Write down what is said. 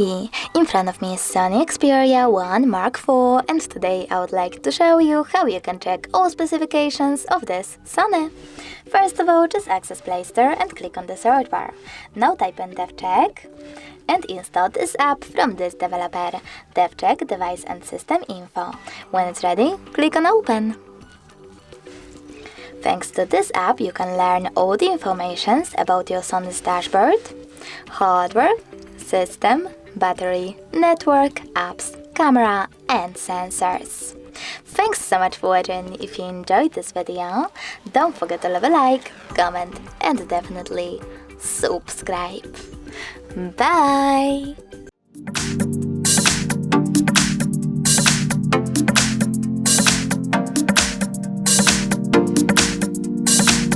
Hi! In front of me is SONY Xperia 1 Mark IV, and today I would like to show you how you can check all specifications of this Sony. First of all, just access Play Store and click on the search bar. Now type in DevCheck and install this app from this developer, DevCheck Device and System Info. When it's ready, click on Open. Thanks to this app, you can learn all the information about your Sony's dashboard, hardware, system, battery, network, apps, camera, and sensors. Thanks so much for watching. If you enjoyed this video, don't forget to leave a like, comment, and definitely subscribe. Bye!